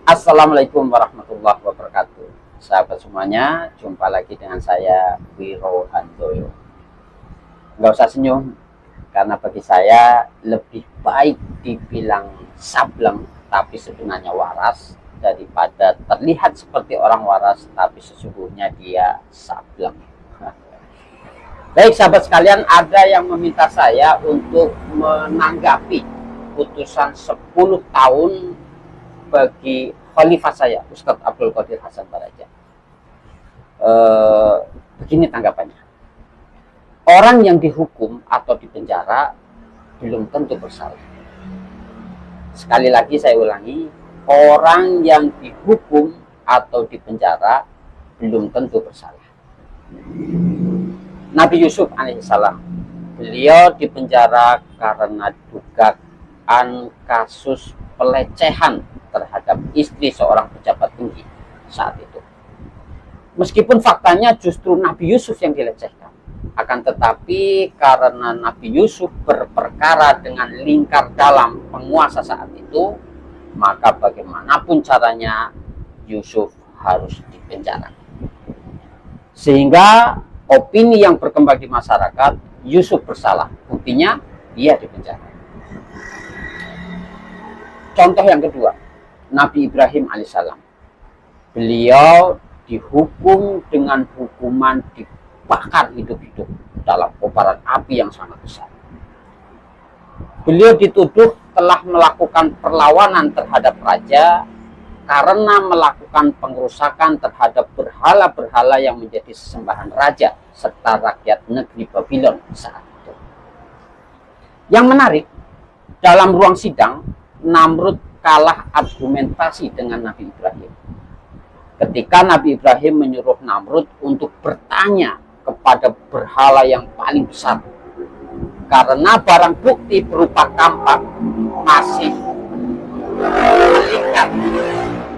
Assalamualaikum warahmatullahi wabarakatuh. Sahabat semuanya, jumpa lagi dengan saya Wiro Handoyo. Nggak usah senyum, karena bagi saya lebih baik dibilang sableng tapi sebenarnya waras daripada terlihat seperti orang waras tapi sesungguhnya dia sableng. Baik sahabat sekalian, ada yang meminta saya untuk menanggapi putusan 10 tahun bagi khalifah saya, Ustadz Abdul Qadir Hasan Baraja. Begini tanggapannya. Orang yang dihukum atau dipenjara belum tentu bersalah. Sekali lagi saya ulangi, orang yang dihukum atau dipenjara belum tentu bersalah. Nabi Yusuf alaihissalam, beliau dipenjara karena dugaan kasus pelecehan terhadap istri seorang pejabat tinggi saat itu. Meskipun faktanya justru Nabi Yusuf yang dilecehkan, akan tetapi karena Nabi Yusuf berperkara dengan lingkar dalam penguasa saat itu, maka bagaimanapun caranya Yusuf harus dipenjara. Sehingga opini yang berkembang di masyarakat, Yusuf bersalah. Buktinya dia dipenjara. Contoh yang kedua, Nabi Ibrahim alaihissalam. Beliau dihukum dengan hukuman dibakar hidup-hidup dalam kobaran api yang sangat besar. Beliau dituduh telah melakukan perlawanan terhadap raja karena melakukan pengerusakan terhadap berhala-berhala yang menjadi sesembahan raja serta rakyat negeri Babylon saat itu. Yang menarik, dalam ruang sidang, Namrud kalah argumentasi dengan Nabi Ibrahim. Ketika Nabi Ibrahim menyuruh Namrud untuk bertanya kepada berhala yang paling besar, karena barang bukti berupa kampak masih melihat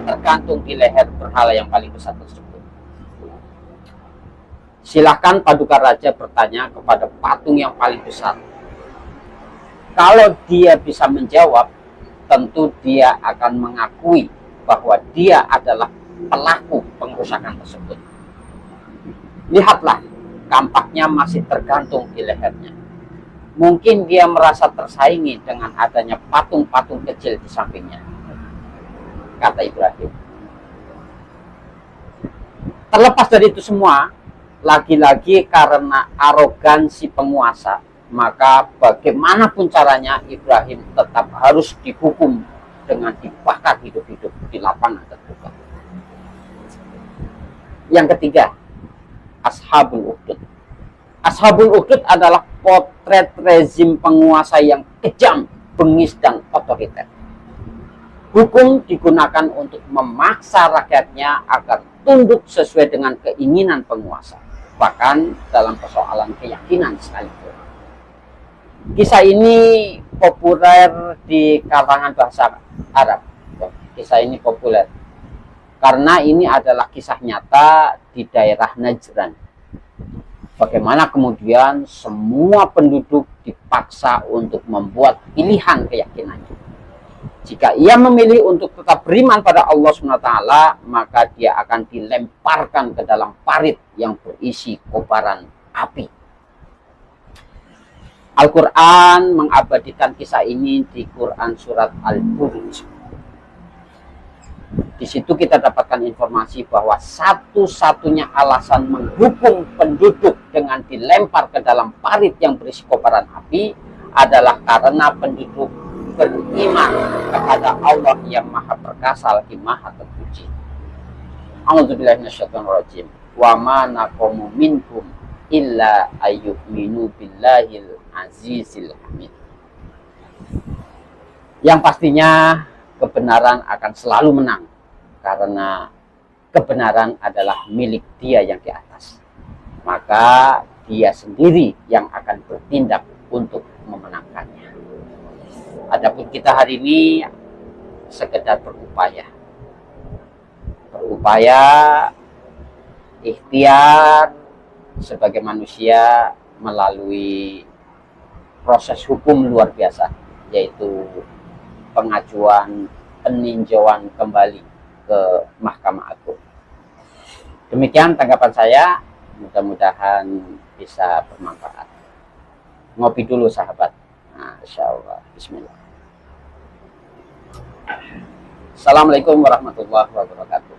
tergantung di leher berhala yang paling besar tersebut. Silahkan Paduka Raja bertanya kepada patung yang paling besar. Kalau dia bisa menjawab, tentu dia akan mengakui bahwa dia adalah pelaku pengerusakan tersebut. Lihatlah, kampaknya masih tergantung di lehernya. Mungkin dia merasa tersaingi dengan adanya patung-patung kecil di sampingnya, kata Ibrahim. Terlepas dari itu semua, lagi-lagi karena arogansi penguasa, maka bagaimanapun caranya Ibrahim tetap harus dihukum dengan dibakar hidup-hidup di lapangan terbuka. Yang ketiga, Ashabul Ukhdud. Ashabul Ukhdud adalah potret rezim penguasa yang kejam, bengis, dan otoriter. Hukum digunakan untuk memaksa rakyatnya agar tunduk sesuai dengan keinginan penguasa, bahkan dalam persoalan keyakinan sekalipun. Kisah ini populer di kalangan bahasa Arab. Kisah ini populer karena ini adalah kisah nyata di daerah Najran. Bagaimana kemudian semua penduduk dipaksa untuk membuat pilihan keyakinannya. Jika ia memilih untuk tetap beriman pada Allah SWT, maka dia akan dilemparkan ke dalam parit yang berisi kobaran api. Al-Quran mengabadikan kisah ini di Quran surat Al-Buruj. Di situ kita dapatkan informasi bahwa satu-satunya alasan menghukum penduduk dengan dilempar ke dalam parit yang berisi kobaran api adalah karena penduduk beriman kepada Allah yang Maha Perkasa lagi Maha Terpuji. A'udzubillahi minasyaitonirrajim. Wa ma naqamu minhum illa ayyuminu billahil azizil hamid. Yang pastinya kebenaran akan selalu menang, karena kebenaran adalah milik Dia yang di atas. Maka Dia sendiri yang akan bertindak untuk memenangkannya. Adapun kita hari ini sekedar berupaya ikhtiar sebagai manusia melalui proses hukum luar biasa, yaitu pengajuan peninjauan kembali ke Mahkamah Agung. Demikian tanggapan saya, mudah-mudahan bisa bermanfaat. Ngopi dulu sahabat. Nah, insyaallah. Bismillah. Assalamualaikum warahmatullahi wabarakatuh.